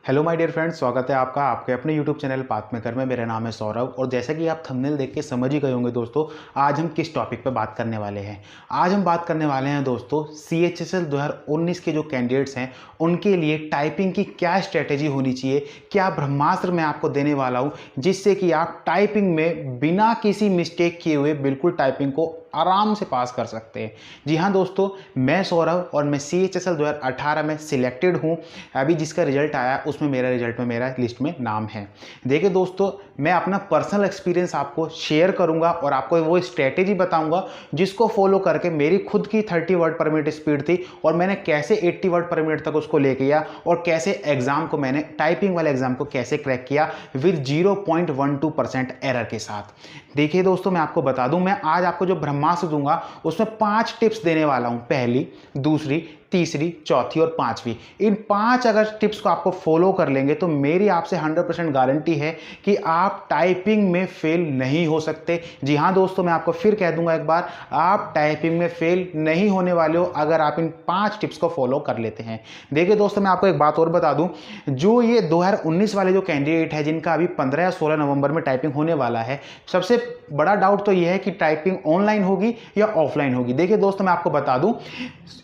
Hello my dear friends, स्वागत है आपका आपके अपने यूट्यूब चैनल पाथ मेकर में। मेरा नाम है सौरभ और जैसा कि आप थंबनेल देख के समझ ही गए होंगे दोस्तों, आज हम किस टॉपिक पे बात करने वाले हैं। आज हम बात करने वाले हैं दोस्तों CHSL 2019 के जो कैंडिडेट्स हैं उनके लिए टाइपिंग की क्या स्ट्रेटेजी होनी चाहिए, क्या ब्रह्मास्त्र मैं आपको देने वाला हूँ जिससे कि आप टाइपिंग में बिना किसी मिस्टेक किए हुए बिल्कुल टाइपिंग को आराम से पास कर सकते हैं। जी हाँ दोस्तों, मैं सौरभ और मैं CHSL 2018 में सिलेक्टेड हूँ। अभी जिसका रिजल्ट आया उसमें मेरा रिजल्ट में मेरा लिस्ट में नाम है। देखिए दोस्तों, मैं अपना पर्सनल एक्सपीरियंस आपको शेयर करूंगा और आपको वो स्ट्रेटेजी बताऊंगा जिसको फॉलो करके मेरी खुद की 30 वर्ड पर मिनट स्पीड थी और मैंने कैसे 80 वर्ड पर मिनट तक उसको लेके गया और कैसे एग्जाम को मैंने टाइपिंग वाले एग्जाम को कैसे क्रैक किया विद 0.12% एरर के साथ। देखिए दोस्तों, मैं आपको बता दूं, मैं आज आपको जो ब्रह्मास्त्र दूंगा उसमें 5 टिप्स देने वाला हूं। पहली, दूसरी, तीसरी, चौथी और पांचवी, इन 5 अगर टिप्स को आपको फॉलो कर लेंगे तो मेरी आपसे 100% गारंटी है कि आप टाइपिंग में फेल नहीं हो सकते। जी हाँ दोस्तों, मैं आपको फिर कह दूंगा एक बार, आप टाइपिंग में फेल नहीं होने वाले हो अगर आप इन 5 टिप्स को फॉलो कर लेते हैं। देखिए दोस्तों, मैं आपको एक बात और बता दूं, जो ये 2019 वाले जो कैंडिडेट है जिनका अभी 15 या 16 नवंबर में टाइपिंग होने वाला है, सबसे बड़ा डाउट तो यह है कि टाइपिंग ऑनलाइन होगी या ऑफलाइन होगी। देखिए दोस्तों, मैं आपको बता दूं,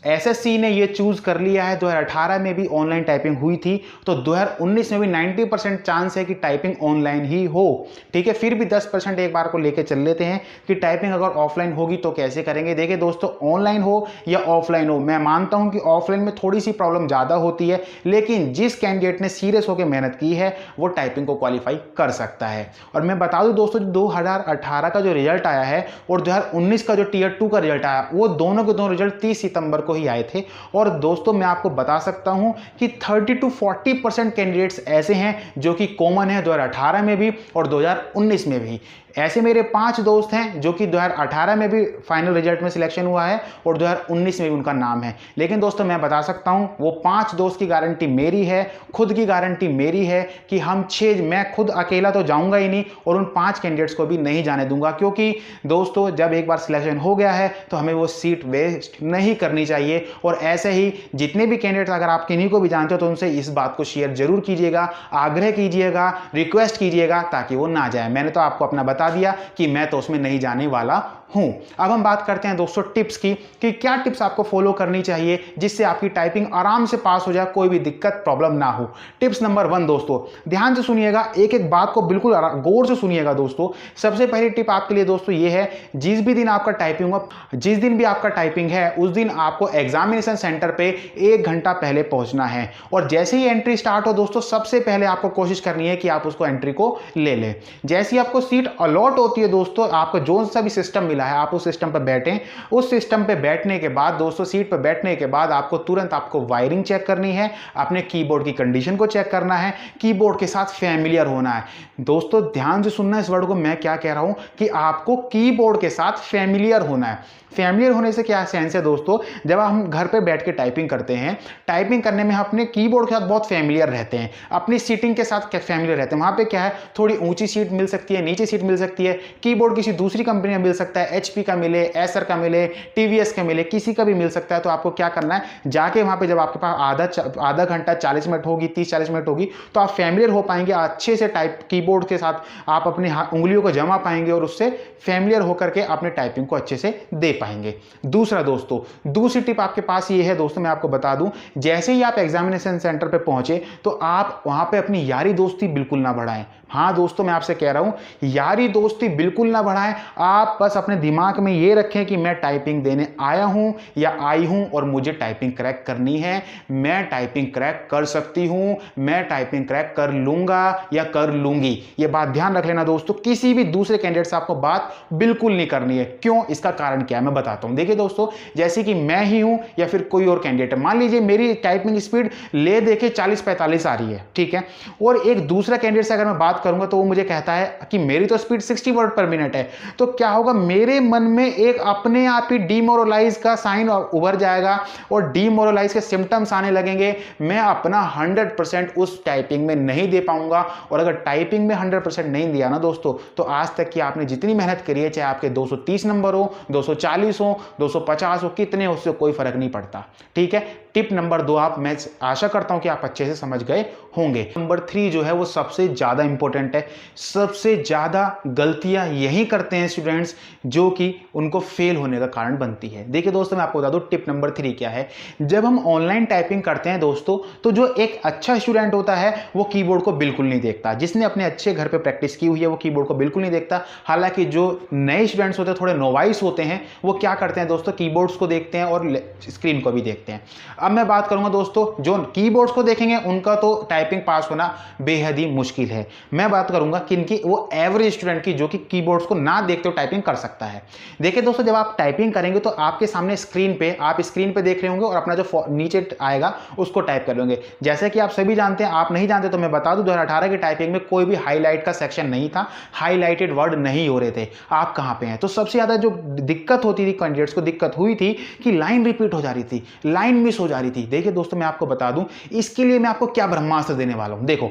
SSC ने ये चूज कर लिया है, 2018 में भी ऑनलाइन टाइपिंग हुई थी तो 2019 में भी 90% चांस है कि टाइपिंग ऑनलाइन ही हो। ठीक है, फिर भी 10% एक बार को लेके चल लेते हैं कि टाइपिंग अगर ऑफलाइन होगी तो कैसे करेंगे। देखिए दोस्तों, ऑनलाइन हो या ऑफलाइन हो, मैं मानता हूं कि ऑफलाइन में थोड़ी सी प्रॉब्लम ज्यादा होती है, लेकिन जिस कैंडिडेट ने सीरियस होकर मेहनत की है वो टाइपिंग को क्वालिफाई कर सकता है। और मैं बता दूं दोस्तों, 2018 का जो रिजल्ट आया है और 2019 का जो टीयर 2 का रिजल्ट आया, वो दोनों के दोनों रिजल्ट 30 सितंबर को ही आए थे। और दोस्तों, मैं आपको बता सकता हूं कि 30 to 40% कैंडिडेट्स ऐसे हैं जो कि कॉमन है 2018 में भी और 2019 में भी। ऐसे मेरे 5 दोस्त हैं जो कि 2018 में भी फाइनल रिजल्ट में सिलेक्शन हुआ है और 2019 में भी उनका नाम है। लेकिन दोस्तों, मैं बता सकता हूं, वो 5 दोस्त की गारंटी मेरी है, खुद की गारंटी मेरी है कि हम 6, मैं खुद अकेला तो जाऊंगा ही नहीं और उन 5 कैंडिडेट्स को भी नहीं जाने दूंगा, क्योंकि दोस्तों जब एक बार सिलेक्शन हो गया है तो हमें वो सीट वेस्ट नहीं करनी चाहिए। और ऐसे ही जितने भी कैंडिडेट्स, अगर आप किन्हीं को भी जानते हो तो उनसे इस बात को शेयर जरूर कीजिएगा, आग्रह कीजिएगा, रिक्वेस्ट कीजिएगा ताकि वो ना जाए। मैंने तो आपको अपना बता दिया कि मैं तो उसमें नहीं जाने वाला हूं। अब हम बात करते हैं दोस्तों टिप्स की, कि क्या टिप्स आपको फॉलो करनी चाहिए जिससे आपकी टाइपिंग आराम से पास हो जाए, कोई भी दिक्कत प्रॉब्लम ना हो। टिप्स नंबर 1 दोस्तों, ध्यान से सुनिएगा, एक एक बात को बिल्कुल गौर से सुनिएगा दोस्तों। सबसे पहली टिप आपके लिए दोस्तों ये है, जिस भी दिन आपका टाइपिंग हो, जिस दिन भी आपका टाइपिंग है उस दिन आपको एग्जामिनेशन सेंटर पे 1 घंटा पहले पहुंचना है। और जैसे ही एंट्री स्टार्ट हो दोस्तों, सबसे पहले आपको कोशिश करनी है कि आप उसको एंट्री को ले लें। जैसे ही आपको सीट अलॉट होती है दोस्तों, आपको जो सा भी सिस्टम मिला है आप उस सिस्टम पर बैठें। उस सिस्टम पे बैठने के बाद दोस्तों, सीट पर बैठने के बाद आपको तुरंत आपको वायरिंग चेक करनी है, अपने कीबोर्ड की कंडीशन को चेक करना है, कीबोर्ड के साथ फैमिलियर होना है। दोस्तों ध्यान से सुनना इस वर्ड को, मैं क्या कह रहा हूं कि आपको कीबोर्ड के साथ फैमिलियर होना है। फैमिलियर होने से क्या सेंस है दोस्तों, जब हम घर पे बैठ के टाइपिंग करते हैं, टाइपिंग करने में हम अपने कीबोर्ड के साथ बहुत फैमिलियर रहते हैं, अपनी सीटिंग के साथ फैमिलियर रहते हैं। वहां पे क्या है, थोड़ी ऊंची सीट मिल सकती है, नीचे सीट मिल सकती है, कीबोर्ड किसी दूसरी कंपनी में मिल सकता है, HP का मिले, एसर का मिले, TVS का मिले, किसी का भी मिल सकता है। तो आपको क्या करना है, जाके वहां पे जब आपके पास आधा घंटा 40 मिनट होगी, 30-40 मिनट होगी, तो आप फैमिलियर हो पाएंगे अच्छे से, टाइप कीबोर्ड के साथ आप अपनी उंगलियों को जमा पाएंगे और उससे फैमिलियर होकर के अपने टाइपिंग को अच्छे से दे पाएंगे। दूसरा दोस्तों, दूसरी टिप आपके पास ये है दोस्तों, मैं आपको बता दूं, जैसे ही आप एग्जामिनेशन सेंटर पे पहुंचे तो आप वहां पे अपनी यारी दोस्ती बिल्कुल ना बढ़ाएं। हाँ दोस्तों, मैं आपसे कह रहा हूं, यारी दोस्ती बिल्कुल ना बढ़ाएं। आप बस अपने दिमाग में ये रखें कि मैं टाइपिंग देने आया हूं या आई हूं और मुझे टाइपिंग क्रैक करनी है, मैं टाइपिंग क्रैक कर सकती हूं, मैं टाइपिंग क्रैक कर लूंगा या कर लूंगी। ये बात ध्यान रख लेना दोस्तों, किसी भी दूसरे कैंडिडेट से आपको बात बिल्कुल नहीं करनी है। क्यों, इसका कारण क्या है मैं बताता हूं। देखिए दोस्तों, जैसे कि मैं ही हूं या फिर कोई और कैंडिडेट है, मान लीजिए मेरी टाइपिंग स्पीड ले देके 40-45 आ रही है, ठीक है, और एक दूसरा कैंडिडेट से अगर मैं बात करूंगा तो वो मुझे कहता है कि मेरी तो स्पीड 60 वर्ड पर मिनट है, तो क्या होगा, मेरे मन में एक अपने आप ही डीमोरलाइज का साइन उभर जाएगा और डीमोरलाइज के सिम्टम्स आने लगेंगे। मैं अपना 100% उस टाइपिंग में नहीं दे पाऊंगा। और अगर टाइपिंग में 100% नहीं दिया ना दोस्तों, तो आज तक की आपने जितनी मेहनत करी है, चाहे आपके 230 नंबर हो, 240 240 हो, 250 हो, कितने हो, उससे कोई फर्क नहीं पड़ता। ठीक है, टिप नंबर 2 आप, मैं आशा करता हूं कि आप अच्छे से समझ गए होंगे। नंबर 3 जो है वो सबसे ज्यादा इंपॉर्टेंट है। सबसे ज्यादा गलतियां यही करते हैं स्टूडेंट्स जो कि उनको फेल होने का कारण बनती है। देखिए दोस्तों, मैं आपको बता दूं टिप नंबर 3 क्या है। जब हम ऑनलाइन टाइपिंग करते हैं दोस्तों, तो जो एक अच्छा स्टूडेंट होता है वो कीबोर्ड को बिल्कुल नहीं देखता। जिसने अपने अच्छे घर पे प्रैक्टिस की हुई है वो कीबोर्ड को बिल्कुल नहीं देखता। हालांकि जो नए स्टूडेंट्स होते हैं, थोड़े नोवाइस होते हैं, वो क्या करते हैं दोस्तों, कीबोर्ड्स को देखते हैं और स्क्रीन को भी देखते हैं। अब मैं बात करूंगा दोस्तों, जो कीबोर्ड्स को देखेंगे उनका तो टाइपिंग पास होना बेहद ही मुश्किल है। मैं बात करूंगा किनकी, वो एवरेज स्टूडेंट की जो कि कीबोर्ड्स को ना देखते हो टाइपिंग कर सकता है। देखिए दोस्तों, जब आप टाइपिंग करेंगे तो आपके सामने स्क्रीन पे, आप स्क्रीन पे देख रहे होंगे और अपना जो नीचे आएगा उसको टाइप कर लेंगे। जैसे कि आप सभी जानते हैं, आप नहीं जानते तो मैं बता दूं, 2018 की टाइपिंग में कोई भी हाईलाइट का सेक्शन नहीं था, हाईलाइटेड वर्ड नहीं हो रहे थे। आप कहां पे हैं? तो सबसे ज्यादा जो दिक्कत होती थी, कैंडिडेट्स को दिक्कत हुई थी कि लाइन रिपीट हो जा रही थी, लाइन मिस हो जा रही थी। देखिए दोस्तों, मैं आपको बता दूं इसके लिए मैं आपको क्या ब्रह्मास्त्र देने वाला हूं। देखो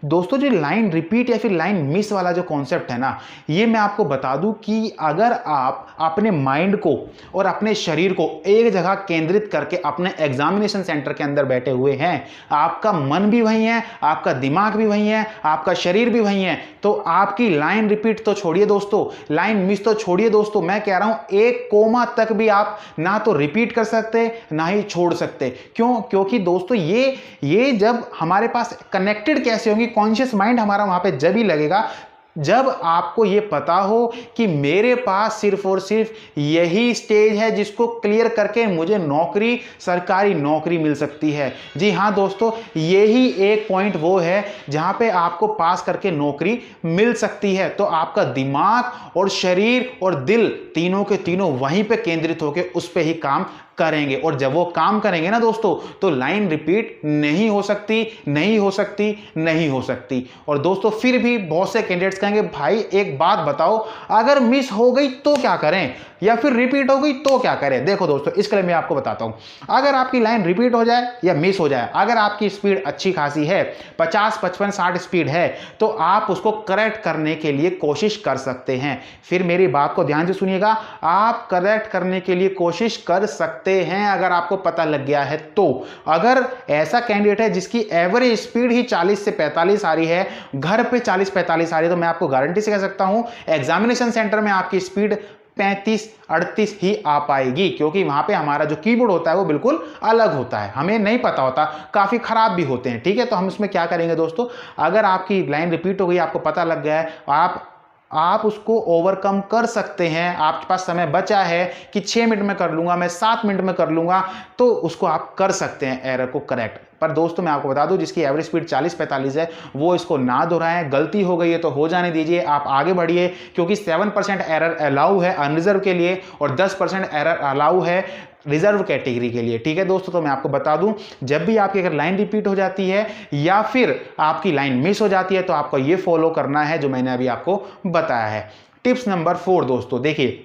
दोस्तों, जो लाइन रिपीट या फिर लाइन मिस वाला जो कॉन्सेप्ट है ना, ये मैं आपको बता दूं कि अगर आप अपने माइंड को और अपने शरीर को एक जगह केंद्रित करके अपने एग्जामिनेशन सेंटर के अंदर बैठे हुए हैं, आपका मन भी वही है, आपका दिमाग भी वही है, आपका शरीर भी वही है, तो आपकी लाइन रिपीट तो छोड़िए दोस्तों, लाइन मिस तो छोड़िए दोस्तों, मैं कह रहा हूं एक कोमा तक भी आप ना तो रिपीट कर सकते ना ही छोड़ सकते। क्यों? क्योंकि दोस्तों ये जब हमारे पास कनेक्टेड कैसे होंगी, कॉन्शियस माइंड हमारा वहां पे जब ही लगेगा जब आपको यह पता हो कि मेरे पास सिर्फ और सिर्फ यही स्टेज है जिसको क्लियर करके मुझे नौकरी, सरकारी नौकरी मिल सकती है। जी हाँ दोस्तों, यही एक पॉइंट वो है जहां पे आपको पास करके नौकरी मिल सकती है। तो आपका दिमाग और शरीर और दिल तीनों के तीनों वहीं पे केंद्रित होकर उस पर ही काम करेंगे, और जब वो काम करेंगे ना दोस्तों, तो लाइन रिपीट नहीं हो सकती, नहीं हो सकती, नहीं हो सकती। और दोस्तों फिर भी बहुत से कैंडिडेट्स कहेंगे भाई एक बात बताओ, अगर मिस हो गई तो क्या करें, या फिर रिपीट हो गई तो क्या करें। देखो दोस्तों, इसके लिए मैं आपको बताता हूं, अगर आपकी लाइन रिपीट हो जाए या मिस हो जाए, अगर आपकी स्पीड अच्छी खासी है, 50, 55, 60 स्पीड है, तो आप उसको करेक्ट करने के लिए कोशिश कर सकते हैं। फिर मेरी बात को ध्यान से सुनिएगा, आप करेक्ट करने के लिए कोशिश कर सकते हैं अगर आपको पता लग गया है तो। अगर ऐसा कैंडिडेट है जिसकी एवरेज स्पीड ही 40 से 45 आ रही है, घर पे 40-45 आ रही है, तो मैं आपको गारंटी से कह सकता हूं एग्जामिनेशन सेंटर में आपकी स्पीड 35-38 ही आ पाएगी, क्योंकि वहां पे हमारा जो कीबोर्ड होता है वो बिल्कुल अलग होता है, हमें नहीं पता होता, काफी खराब भी होते हैं। ठीक है, तो हम इसमें क्या करेंगे दोस्तों, अगर आपकी लाइन रिपीट हो गई, आपको पता लग गया है, आप उसको ओवरकम कर सकते हैं, आपके पास समय बचा है कि 6 मिनट में कर लूंगा, मैं 7 मिनट में कर लूंगा, तो उसको आप कर सकते हैं एरर को करेक्ट। पर दोस्तों मैं आपको बता दूं, जिसकी एवरेज स्पीड 40-45 है वो इसको ना दोहराएं। गलती हो गई है तो हो जाने दीजिए, आप आगे बढ़िए, क्योंकि 7% एरर अलाउ है अनरिजर्व के लिए और 10% एरर अलाउ है रिजर्व कैटेगरी के लिए। ठीक है दोस्तों, तो मैं आपको बता दूं, जब भी आपकी अगर लाइन रिपीट हो जाती है या फिर आपकी लाइन मिस हो जाती है, तो आपको ये फॉलो करना है जो मैंने अभी आपको बताया है। टिप्स नंबर 4 दोस्तों, देखिए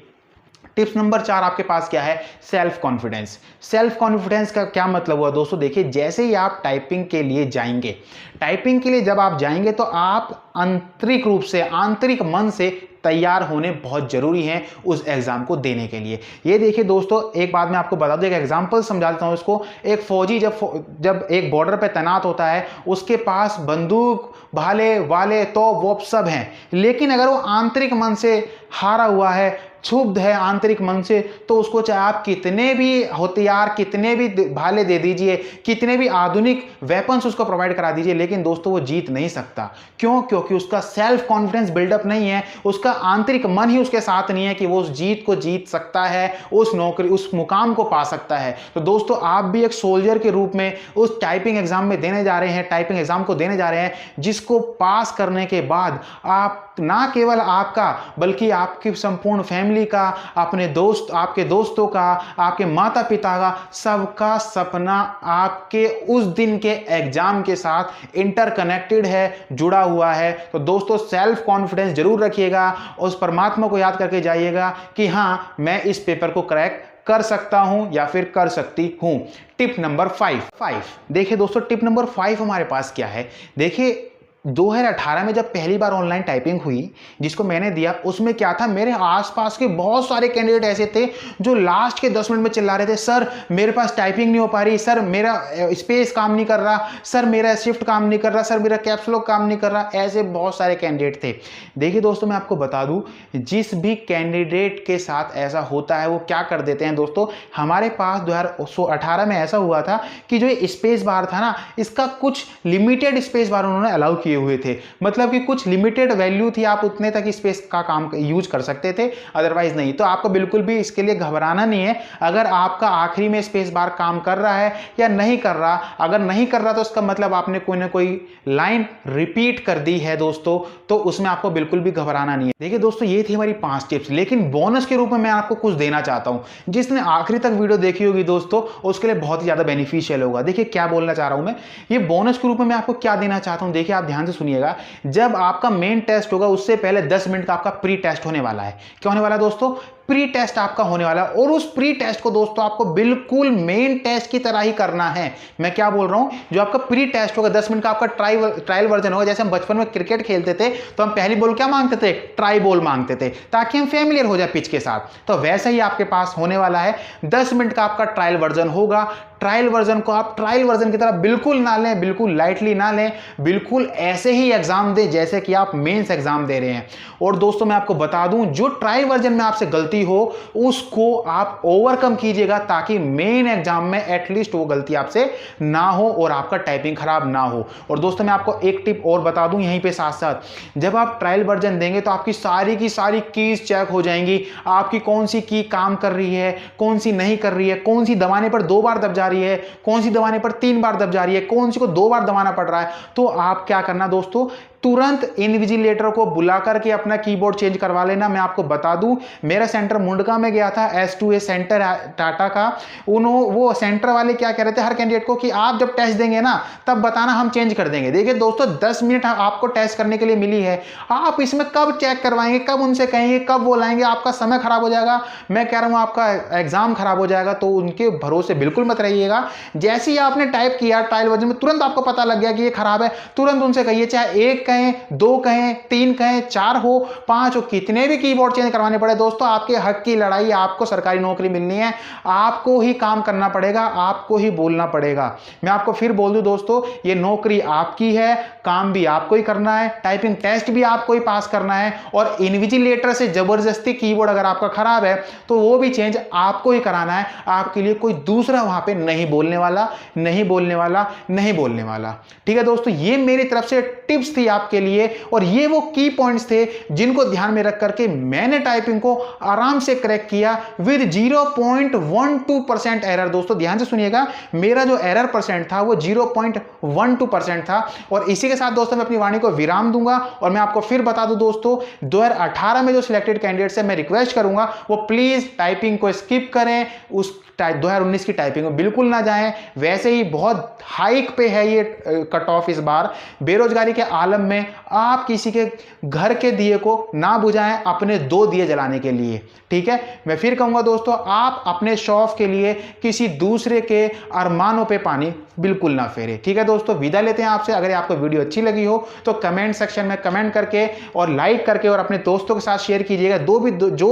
टिप्स नंबर 4 आपके पास क्या है, सेल्फ कॉन्फिडेंस। सेल्फ कॉन्फिडेंस का क्या मतलब हुआ दोस्तों, देखिए जैसे ही आप टाइपिंग के लिए जाएंगे, टाइपिंग के लिए जब आप जाएंगे तो आप आंतरिक रूप से, आंतरिक मन से तैयार होने बहुत जरूरी है उस एग्जाम को देने के लिए। ये देखिए दोस्तों, एक बात मैं आपको बता दूं, एक एग्जांपल समझा देता हूं इसको। एक फौजी जब एक बॉर्डर पे तैनात होता है, उसके पास बंदूक, भाले वाले तो वो सब हैं, लेकिन अगर वो आंतरिक मन से हारा हुआ है, क्षुब्ध है आंतरिक मन से, तो उसको चाहे आप कितने भी हथियार, कितने भी भाले दे दीजिए, कितने भी आधुनिक वेपन्स उसको प्रोवाइड करा दीजिए, लेकिन दोस्तों वो जीत नहीं सकता। क्यों? क्योंकि उसका सेल्फ कॉन्फिडेंस बिल्डअप नहीं है, उसका आंतरिक मन ही उसके साथ नहीं है कि वो उस जीत को जीत सकता है, उस नौकरी, उस मुकाम को पा सकता है। तो दोस्तों आप भी एक सोल्जर के रूप में उस टाइपिंग एग्जाम में देने जा रहे हैं, टाइपिंग एग्जाम को देने जा रहे हैं, जिसको पास करने के बाद आप ना केवल आपका बल्कि आपकी संपूर्ण फैमिली का, अपने दोस्त, आपके दोस्तों का, आपके माता पिता का, सबका सपना आपके उस दिन के एग्जाम के साथ इंटरकनेक्टेड है, जुड़ा हुआ है। तो दोस्तों सेल्फ कॉन्फिडेंस जरूर रखिएगा, उस परमात्मा को याद करके जाइएगा कि हाँ मैं इस पेपर को क्रैक कर सकता हूं या फिर कर सकती हूं। टिप नंबर 5 देखिए दोस्तों, टिप नंबर 5 हमारे पास क्या है, देखिए 2018 में जब पहली बार ऑनलाइन टाइपिंग हुई जिसको मैंने दिया, उसमें क्या था, मेरे आसपास के बहुत सारे कैंडिडेट ऐसे थे जो लास्ट के 10 मिनट में चिल्ला रहे थे, सर मेरे पास टाइपिंग नहीं हो पा रही, सर मेरा स्पेस काम नहीं कर रहा, सर मेरा शिफ्ट काम नहीं कर रहा, सर मेरा कैप्स लॉक काम नहीं कर रहा। ऐसे बहुत सारे कैंडिडेट थे। देखिए दोस्तों, मैं आपको बता दूं, जिस भी कैंडिडेट के साथ ऐसा होता है वो क्या कर देते हैं दोस्तों, हमारे पास 2018 में ऐसा हुआ था कि जो स्पेस बार था ना, इसका कुछ लिमिटेड स्पेस बार उन्होंने अलाउ किए हुए थे। मतलब कि कुछ लिमिटेड वैल्यू थी, आप उतने तक स्पेस का काम यूज कर सकते थे, अदरवाइज नहीं। तो आपको बिल्कुल भी इसके लिए घबराना नहीं है। अगर आपका आखिरी में स्पेस बार काम कर रहा है या नहीं कर रहा, अगर नहीं कर रहा तो उसका मतलब आपने कोई ना कोई लाइन रिपीट कर दी है दोस्तों, तो उसमें आपको बिल्कुल भी घबराना नहीं है। देखिए दोस्तों, ये थी हमारी 5 टिप्स, लेकिन बोनस के रूप में मैं आपको कुछ देना चाहता हूं। जिसने आखिरी तक वीडियो देखी होगी दोस्तों, उसके लिए बहुत ही ज्यादा बेनिफिशियल होगा। देखिए क्या बोलना चाह रहा हूं मैं, ये बोनस के रूप में मैं आपको क्या देना चाहता हूं। देखिए आप ध्यान से सुनिएगा, जब आपका मेन टेस्ट होगा उससे पहले 10 मिनट का आपका प्री टेस्ट होने वाला है। क्या होने वाला है दोस्तों? प्री टेस्ट आपका होने वाला है। और उस प्री टेस्ट को दोस्तों आपको बिल्कुल मेन टेस्ट की तरह ही करना है। मैं क्या बोल रहा हूं, जो आपका प्री टेस्ट होगा 10 मिनट का आपका ट्रायल वर्जन होगा। जैसे हम बचपन में क्रिकेट खेलते थे तो हम पहली बॉल क्या मांगते थे? ट्राई बॉल मांगते थे, ताकि हम फेमिलियर हो जाए पिच के साथ। तो वैसे ही आपके पास होने वाला है, 10 मिनट का आपका ट्रायल वर्जन होगा। ट्रायल वर्जन को आप ट्रायल वर्जन की तरह बिल्कुल ना लें, बिल्कुल लाइटली ना लें, बिल्कुल ऐसे ही एग्जाम दें जैसे कि आप मेंस एग्जाम दे रहे हैं। और दोस्तों मैं आपको बता दूं, जो ट्रायल वर्जन में आपसे गलती हो उसको आप ओवरकम कीजिएगा, ताकि मेन एग्जाम में एटलीस्ट वो गलती आपसे ना हो और आपका टाइपिंग खराब ना हो। और दोस्तों मैं आपको एक टिप और बता दूं यहीं पे साथ साथ, जब आप ट्रायल वर्जन देंगे तो आपकी सारी की सारी कीज चेक हो जाएंगी। आपकी कौन सी की काम कर रही है, कौन सी नहीं कर रही है, कौन सी दबाने पर 2 बार दब जा रही है, कौन सी दबाने पर 3 बार दब जा रही है, कौन सी को 2 बार दबाना पड़ रहा है। तो आप क्या करना दोस्तों, तुरंत इनविजिलेटर को बुला करके अपना कीबोर्ड चेंज करवा लेना। मैं आपको बता दूं, मेरा सेंटर मुंडका में गया था, S2A सेंटर टाटा का। वो सेंटर वाले क्या कह रहे थे हर कैंडिडेट को कि आप जब टेस्ट देंगे ना तब बताना, हम चेंज कर देंगे। देखिए दोस्तों, 10 मिनट आपको टेस्ट करने के लिए मिली है, आप इसमें कब चेक करवाएंगे, कब उनसे कहेंगे, कब वो लाएंगे, आपका समय खराब हो जाएगा। मैं कह रहा हूं आपका एग्जाम खराब हो जाएगा। तो उनके भरोसे बिल्कुल मत रहिएगा। जैसे ही आपने टाइप किया ट्रायल वर्जन में, तुरंत आपको पता लग गया कि ये खराब है, तुरंत उनसे कहिए, चाहे 1 कहें, 2 कहें, 3 कहें, 4 हो, 5 हो, कितने भी कीबोर्ड चेंज करवाने पड़े दोस्तों, आपके हक की लड़ाई, आपको सरकारी नौकरी मिलनी है, आपको ही काम करना पड़ेगा, आपको ही बोलना पड़ेगा। मैं आपको फिर बोल दूं दोस्तों, ये नौकरी आपकी है, काम भी आपको ही करना है, टाइपिंग टेस्ट भी आपको ही पास करना है। और इन्विजिलेटर से जबरदस्ती कीबोर्ड अगर आपका खराब है तो वो भी चेंज आपको ही कराना है। आपके लिए कोई दूसरा वहां पे नहीं बोलने वाला, नहीं बोलने वाला, नहीं बोलने वाला। ठीक है दोस्तों, ये मेरी तरफ से टिप्स थी आपके लिए, और ये वो की पॉइंट्स थे जिनको ध्यान में रख करके मैंने टाइपिंग को आराम से क्रैक किया विद 0.12% एरर। दोस्तों ध्यान से सुनिएगा, मेरा जो एरर परसेंट था वो 0.12% था। और इसी के साथ दोस्तों मैं अपनी वाणी को विराम दूंगा। और मैं आपको फिर बता दूं दोस्तों, 2018 में जो सिलेक्टेड कैंडिडेट्स है, मैं रिक्वेस्ट करूंगा वो प्लीज टाइपिंग को स्किप करें, उस 2019 की टाइपिंग में बिल्कुल ना जाएं। वैसे ही बहुत हाइक पे है ये कट ऑफ इस बार। बेरोजगारी के आलम में आप किसी के घर के दिए को ना बुझाएं अपने 2 दिए जलाने के लिए। ठीक है, मैं फिर कहूंगा दोस्तों, आप अपने शौक के लिए किसी दूसरे के अरमानों पे पानी बिल्कुल ना फेरे। ठीक है दोस्तों, विदा लेते हैं आपसे। अगर आपको वीडियो अच्छी लगी हो तो कमेंट सेक्शन में कमेंट करके और लाइक करके और अपने दोस्तों के साथ शेयर कीजिएगा, जो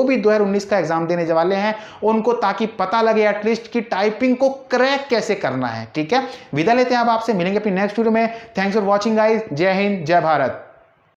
भी 2019 का एग्जाम देने वाले हैं उनको, ताकि पता लगे एटलीस्ट कि टाइपिंग को क्रैक कैसे करना है। ठीक है, विदा लेते हैं अब आपसे, मिलेंगे अपनी नेक्स्ट वीडियो में। थैंक्स फॉर वॉचिंग गाइस, जय हिंद, जय भारत।